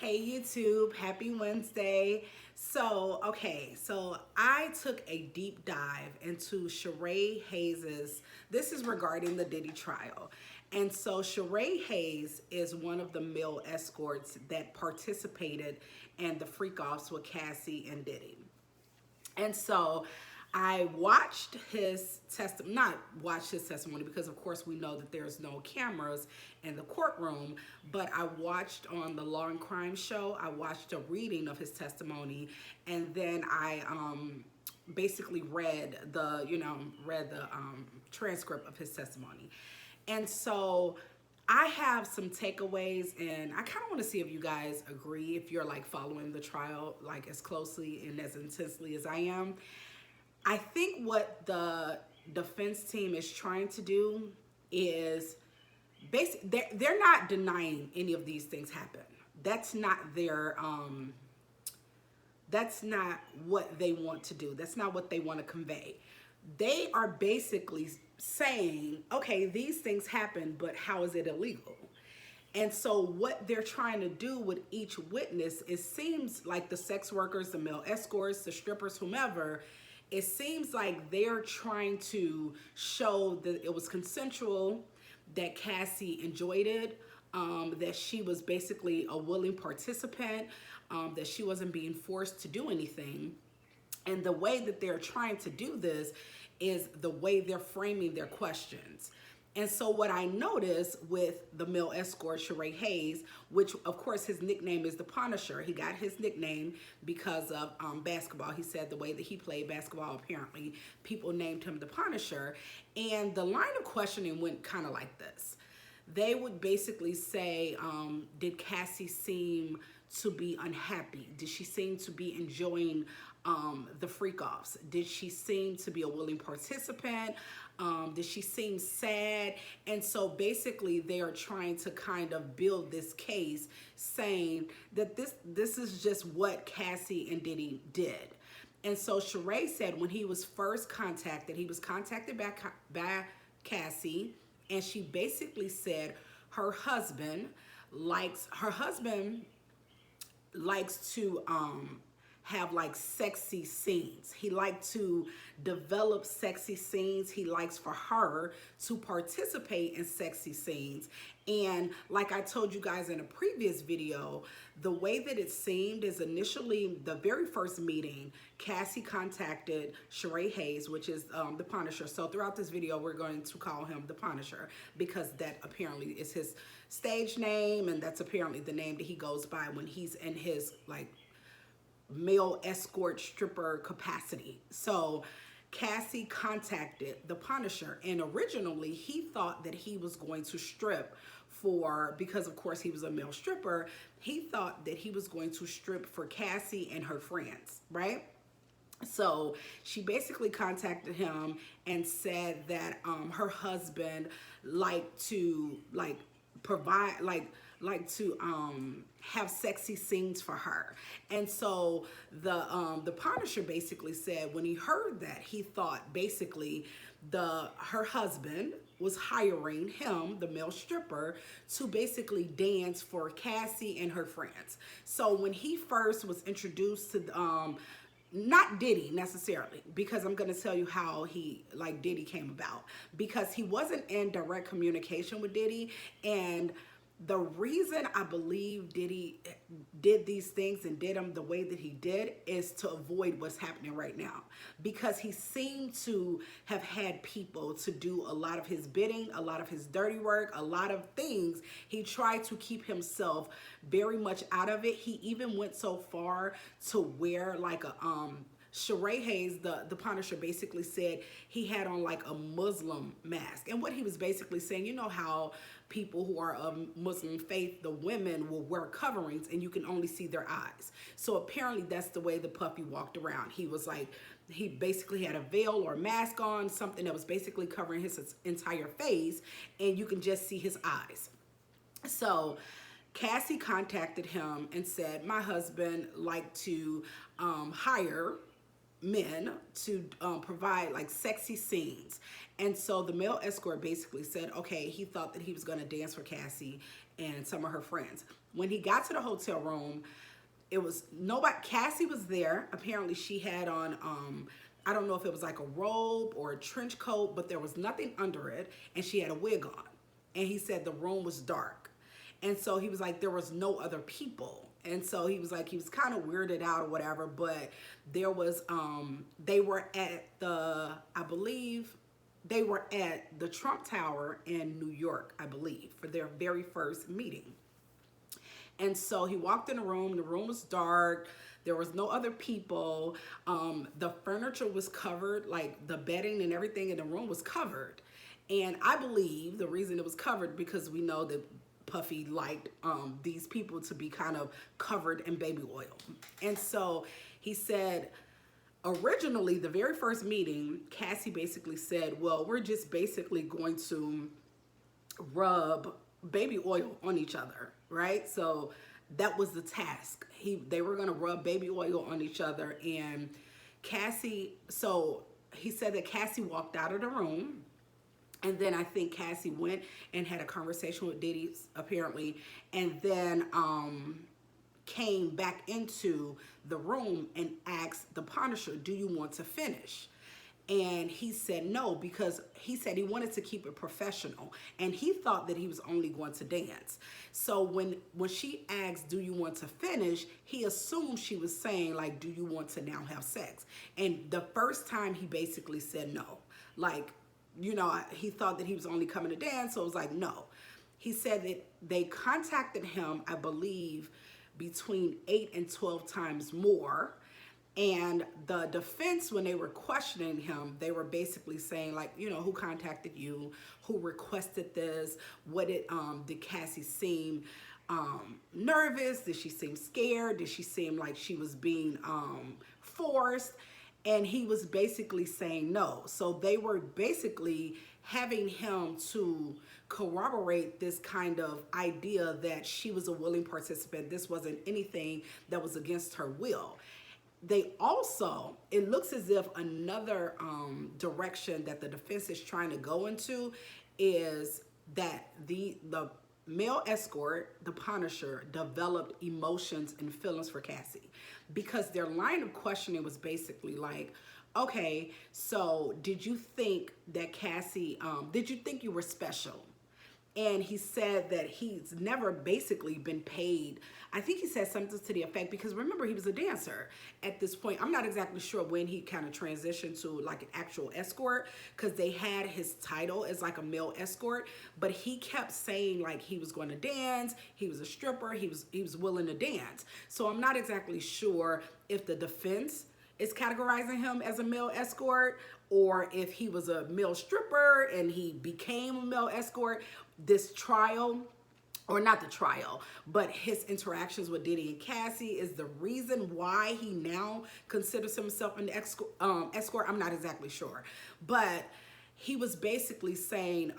Hey YouTube, happy Wednesday. So I took a deep dive into Sheree Hayes's, this is regarding the Diddy trial. And so Sheree Hayes is one of the male escorts that participated in the freak-offs with Cassie and Diddy. And so I watched his testimony, not watched his testimony because of course we know that there's no cameras in the courtroom, but I watched on the Law and Crime show, I watched a reading of his testimony, and then I basically read the transcript of his testimony. And so I have some takeaways, and I kind of want to see if you guys agree, if you're like following the trial like as closely and as intensely as I am. I think what the defense team is trying to do is basically they're not denying any of these things happen. That's not their that's not what they want to do. That's not what they want to convey. They are basically saying, okay, these things happen, but how is it illegal? And so what they're trying to do with each witness, it seems like the sex workers, the male escorts, the strippers, whomever, it seems like they're trying to show that it was consensual, that Cassie enjoyed it, that she was basically a willing participant, that she wasn't being forced to do anything. And the way that they're trying to do this is the way they're framing their questions. And so what I noticed with the male escort, Sheree Hayes, which of course his nickname is the Punisher. He got his nickname because of basketball. He said the way that he played basketball, apparently people named him the Punisher. And the line of questioning went kind of like this. They would basically say, did Cassie seem to be unhappy? Did she seem to be enjoying the freak-offs? Did she seem to be a willing participant? Did she seem sad? And so basically they are trying to kind of build this case saying that this is just what Cassie and Diddy did. And so Sheree said when he was first contacted, he was contacted by Cassie, and she basically said her husband likes to have like sexy scenes. He likes to develop sexy scenes. He likes for her to participate in sexy scenes. And like I told you guys in a previous video, the way that it seemed is initially the very first meeting, Cassie contacted Sheree Hayes, which is the Punisher. So throughout this video, we're going to call him the Punisher because that apparently is his stage name, and that's apparently the name that he goes by when he's in his like male escort stripper capacity. So Cassie contacted the Punisher, and originally he thought that he was going to strip for, because of course he was a male stripper, he thought that he was going to strip for Cassie and her friends, right? So she basically contacted him and said that her husband liked to provide have sexy scenes for her. And so the Punisher basically said when he heard that, he thought basically her husband was hiring him, the male stripper, to basically dance for Cassie and her friends. So when he first was introduced to not Diddy necessarily, because I'm going to tell you how Diddy came about, because he wasn't in direct communication with Diddy. And the reason I believe Diddy did these things and did them the way that he did is to avoid what's happening right now, because he seemed to have had people to do a lot of his bidding, a lot of his dirty work, a lot of things. He tried to keep himself very much out of it. He even went so far to wear like a Sheree Hayes, the Punisher, basically said he had on like a Muslim mask. And what he was basically saying, you know how people who are of Muslim faith, the women will wear coverings and you can only see their eyes. So apparently that's the way the puppy walked around. He was like, he basically had a veil or mask on, something that was basically covering his entire face, and you can just see his eyes. So Cassie contacted him and said, my husband liked to hire men to provide like sexy scenes. And so the male escort basically said, okay, he thought that he was going to dance for Cassie and some of her friends. When he got to the hotel room, it was nobody. Cassie was there. Apparently she had on I don't know if it was like a robe or a trench coat, but there was nothing under it, and she had a wig on. And he said the room was dark. And so he was like, there was no other people. And so he was like, he was kind of weirded out or whatever, but there was they were at the, I believe they were at the Trump Tower in New York, I believe, for their very first meeting. And so he walked in the room was dark, there was no other people, the furniture was covered, like the bedding and everything in the room was covered. And I believe the reason it was covered because we know that Puffy liked these people to be kind of covered in baby oil. And so he said, originally, the very first meeting, Cassie basically said, well, we're just basically going to rub baby oil on each other, right? So that was the task. They were going to rub baby oil on each other. And Cassie, so he said that Cassie walked out of the room. And then I think Cassie went and had a conversation with Diddy, apparently, and then came back into the room and asked the Punisher, do you want to finish? And he said no, because he said he wanted to keep it professional, and he thought that he was only going to dance. So when she asked, do you want to finish, he assumed she was saying, like, do you want to now have sex? And the first time he basically said no, like, you know, he thought that he was only coming to dance, so it was like, no. He said that they contacted him, I believe, between 8 and 12 times more. And the defense, when they were questioning him, they were basically saying, like, you know, who contacted you? Who requested this? What did Cassie seem nervous? Did she seem scared? Did she seem like she was being forced? And he was basically saying no. So they were basically having him to corroborate this kind of idea that she was a willing participant. This wasn't anything that was against her will. They also, it looks as if another direction that the defense is trying to go into is that the male escort, the Punisher, developed emotions and feelings for Cassie, because their line of questioning was basically like, okay, so did you think that Cassie, did you think you were special? And he said that he's never basically been paid. I think he said something to the effect, because remember, he was a dancer at this point. I'm not exactly sure when he kind of transitioned to like an actual escort, because they had his title as like a male escort, but he kept saying like he was going to dance, he was a stripper, he was willing to dance. So I'm not exactly sure if the defense is categorizing him as a male escort, or if he was a male stripper and he became a male escort. This trial, or not the trial, but his interactions with Diddy and Cassie is the reason why he now considers himself an escort. I'm not exactly sure, but he was basically saying,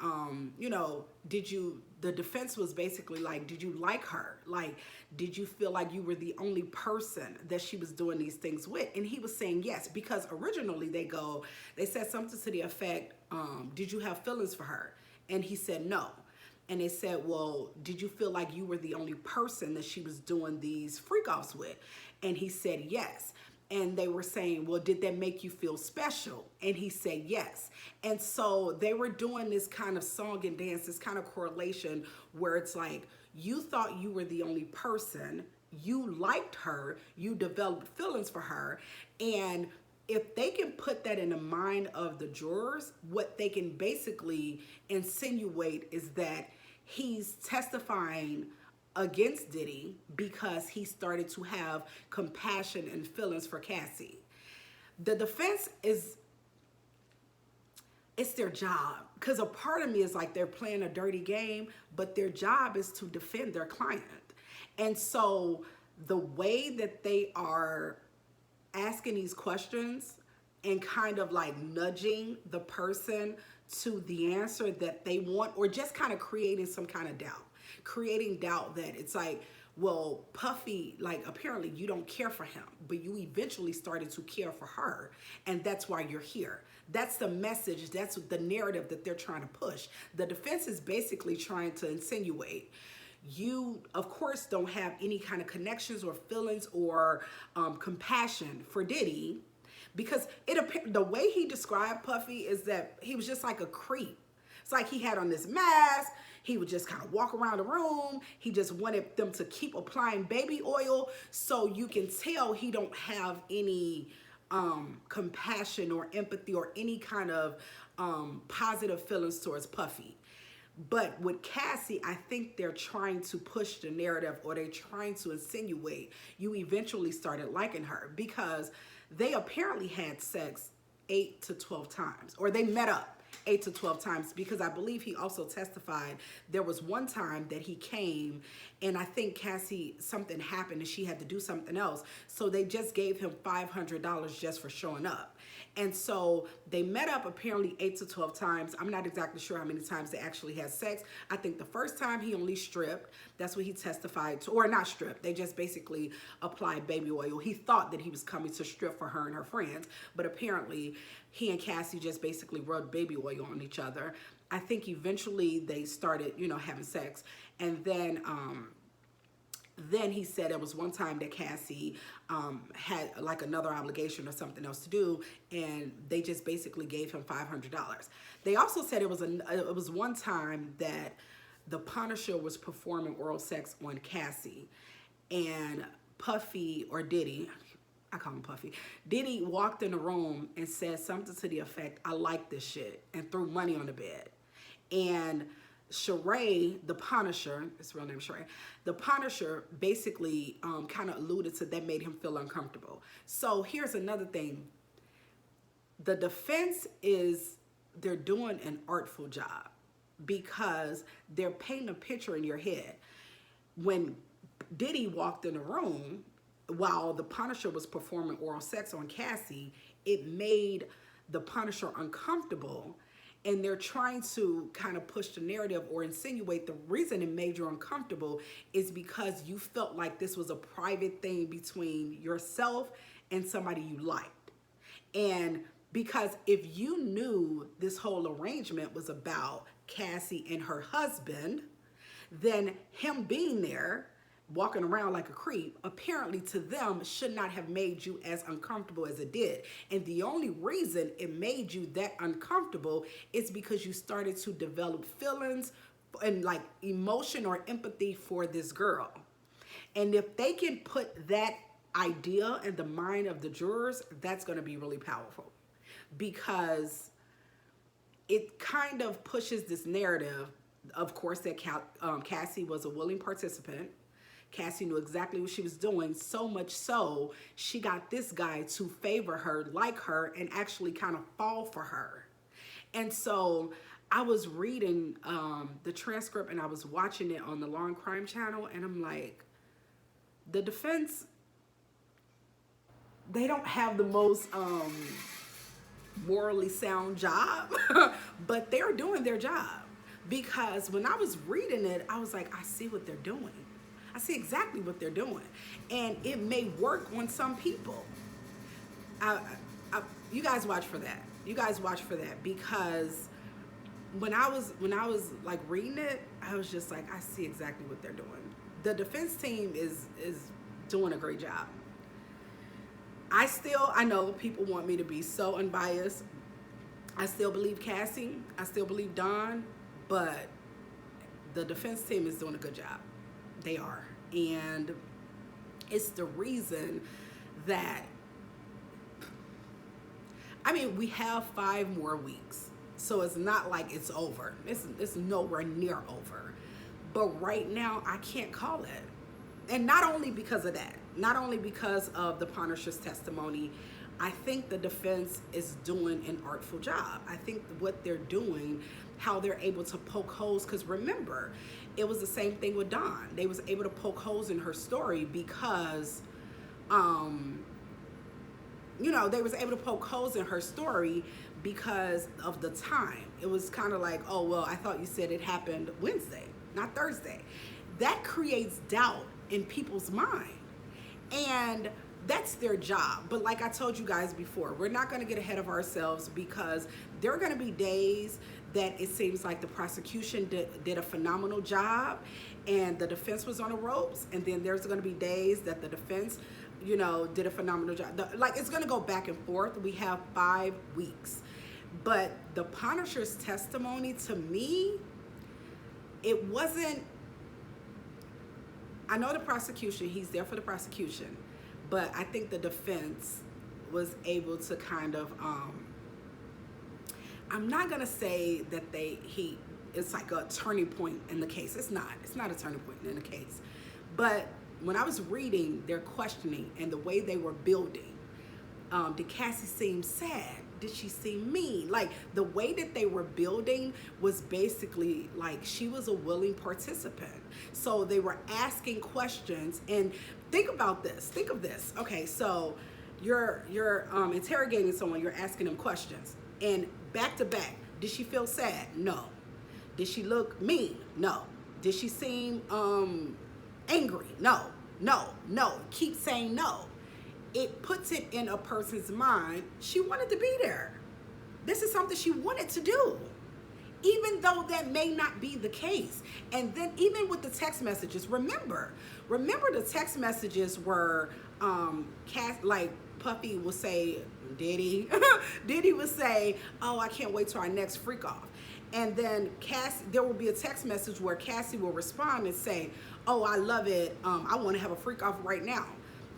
you know, the defense was basically like, did you like her? Like, did you feel like you were the only person that she was doing these things with? And he was saying yes, because originally they said something to the effect, did you have feelings for her? And he said no. And they said, well, did you feel like you were the only person that she was doing these freak-offs with? And he said yes. And they were saying, well, did that make you feel special? And he said yes. And so they were doing this kind of song and dance, this kind of correlation where it's like, you thought you were the only person, you liked her, you developed feelings for her, and if they can put that in the mind of the jurors, what they can basically insinuate is that he's testifying against Diddy because he started to have compassion and feelings for Cassie. The defense it's their job, because a part of me is like they're playing a dirty game, but their job is to defend their client. And so the way that they are asking these questions and kind of like nudging the person to the answer that they want, or just kind of creating some kind of doubt, creating doubt that it's like, well, Puffy, like, apparently you don't care for him, but you eventually started to care for her, and that's why you're here. That's the message, that's the narrative that they're trying to push. The defense is basically trying to insinuate, you of course don't have any kind of connections or feelings or compassion for Diddy, because the way he described Puffy is that he was just like a creep. It's like he had on this mask. He would just kind of walk around the room. He just wanted them to keep applying baby oil. So you can tell he don't have any compassion or empathy or any kind of positive feelings towards Puffy. But with Cassie, I think they're trying to push the narrative, or they're trying to insinuate you eventually started liking her, because they apparently had sex 8 to 12 times, or they met up 8 to 12 times, because I believe he also testified there was one time that he came and I think Cassie, something happened and she had to do something else. So they just gave him $500 just for showing up. And so they met up apparently 8 to 12 times. I'm not exactly sure how many times they actually had sex. I think the first time he only stripped. That's what he testified to, or not stripped. They just basically applied baby oil. He thought that he was coming to strip for her and her friends, but apparently he and Cassie just basically rubbed baby oil on each other. I think eventually they started, having sex. And then he said it was one time that Cassie had like another obligation or something else to do, and they just basically gave him $500. They also said it was one time that the Punisher was performing oral sex on Cassie, and Puffy, or Diddy, I call him Puffy, Diddy walked in the room and said something to the effect, "I like this shit," and threw money on the bed. And Sheree, the Punisher, his real name is Sheree, the Punisher basically kind of alluded to that made him feel uncomfortable. So here's another thing. The defense is they're doing an artful job, because they're painting a picture in your head. When Diddy walked in the room while the Punisher was performing oral sex on Cassie, it made the Punisher uncomfortable. And they're trying to kind of push the narrative or insinuate the reason it made you uncomfortable is because you felt like this was a private thing between yourself and somebody you liked. And because if you knew this whole arrangement was about Cassie and her husband, then him being there, walking around like a creep, apparently to them should not have made you as uncomfortable as it did. And the only reason it made you that uncomfortable is because you started to develop feelings and like emotion or empathy for this girl. And if they can put that idea in the mind of the jurors, that's going to be really powerful, because it kind of pushes this narrative, of course, that Cassie was a willing participant. Cassie knew exactly what she was doing, so much so she got this guy to favor her, like her, and actually kind of fall for her. And so I was reading the transcript and I was watching it on the Law and Crime channel, and I'm like, the defense, they don't have the most morally sound job, but they're doing their job. Because when I was reading it, I was like, I see what they're doing. I see exactly what they're doing, and it may work on some people. You guys watch for that. You guys watch for that, because when I was like reading it, I was just like, I see exactly what they're doing. The defense team is doing a great job. I know people want me to be so unbiased. I still believe Cassie. I still believe Don, but the defense team is doing a good job. They are. And it's the reason that, we have 5 more weeks. So it's not like it's over. It's nowhere near over. But right now, I can't call it. And not only because of that, not only because of the Punisher's testimony, I think the defense is doing an artful job. I think what they're doing, how they're able to poke holes, because remember, it was the same thing with Dawn. They was able to poke holes in her story because, they was able to poke holes in her story because of the time. It was kind of like, oh, well, I thought you said it happened Wednesday, not Thursday. That creates doubt in people's mind. And that's their job. But like I told you guys before, we're not going to get ahead of ourselves, because there are going to be days that it seems like the prosecution did a phenomenal job and the defense was on the ropes, and then there's going to be days that the defense, you know, did a phenomenal job. Like, it's going to go back and forth. We have 5 weeks. But the Punisher's testimony, to me, it wasn't, I know the prosecution, he's there for the prosecution, but I think the defense was able to kind of, I'm not gonna say that it's like a turning point in the case. It's not a turning point in the case. But when I was reading their questioning and the way they were building, did Cassie seem sad? Did she seem mean? Like, the way that they were building was basically like she was a willing participant. So they were asking questions. And think about this. Think of this. Okay, so you're interrogating someone. You're asking them questions. And back to back, did she feel sad? No. Did she look mean? No. Did she seem angry? No. Keep saying no. It puts it in a person's mind, she wanted to be there. This is something she wanted to do, even though that may not be the case. And then even with the text messages, remember the text messages were, like Puffy will say, Diddy would say, oh, I can't wait till our next freak off. And then there will be a text message where Cassie will respond and say, oh, I love it. I want to have a freak off right now.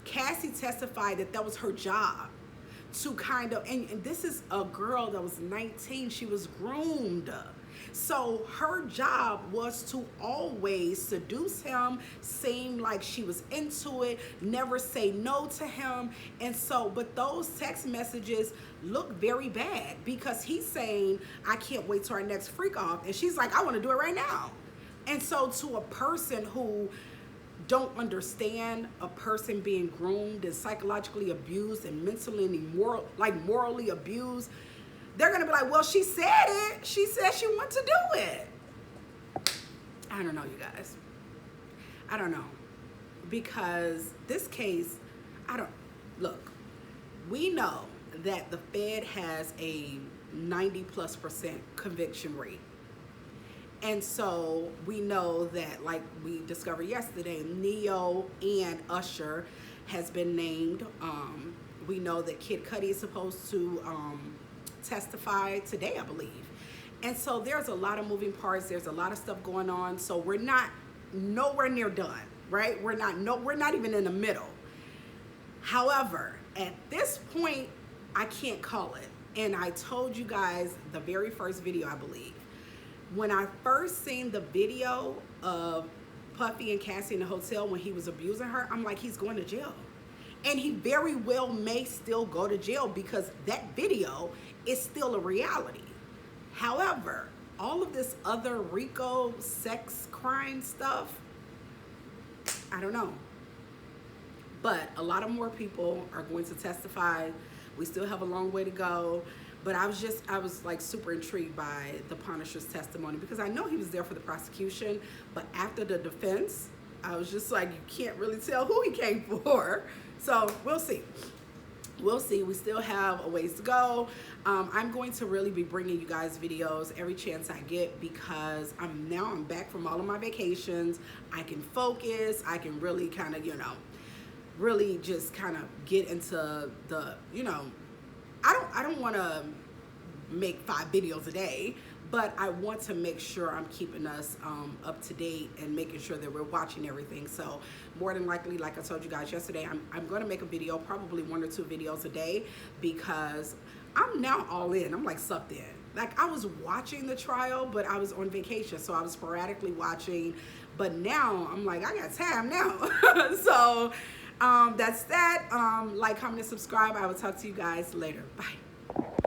Cassie testified that that was her job to kind of, and this is a girl that was 19, she was groomed. So her job was to always seduce him, seem like she was into it, never say no to him. And so, but those text messages look very bad, because he's saying, I can't wait till our next freak off. And she's like, I want to do it right now. And so to a person who don't understand a person being groomed and psychologically abused and mentally and morally abused, they're gonna be like, well, she said it. She said she wanted to do it. I don't know, you guys. I don't know. Because this case, look, we know that the Fed has a 90+% conviction rate. And so we know that, like we discovered yesterday, Neo and Usher has been named. We know that Kid Cudi is supposed to testify today, I believe. And so there's a lot of moving parts. There's a lot of stuff going on. So we're not nowhere near done, right? We're not even in the middle. However, at this point, I can't call it. And I told you guys the very first video, I believe, when I first seen the video of Puffy and Cassie in the hotel when he was abusing her, I'm like, he's going to jail. And he very well may still go to jail, because that video is still a reality. However, all of this other RICO sex crime stuff, I don't know. But a lot of more people are going to testify. We still have a long way to go. But I was like super intrigued by the Punisher's testimony, because I know he was there for the prosecution, but after the defense, I was just like, you can't really tell who he came for. So we'll see. We'll see. We still have a ways to go. I'm going to really be bringing you guys videos every chance I get, because I'm back from all of my vacations. I can focus. I can really kind of, really just kind of get into the, I don't want to make 5 videos a day, but I want to make sure I'm keeping us up to date and making sure that we're watching everything. So more than likely, like I told you guys yesterday, I'm going to make a video, probably 1 or 2 videos a day, because I'm now all in. I'm like sucked in. Like, I was watching the trial, but I was on vacation, so I was sporadically watching. But now I'm like, I got time now. So that's that. Like, comment, and subscribe. I will talk to you guys later. Bye.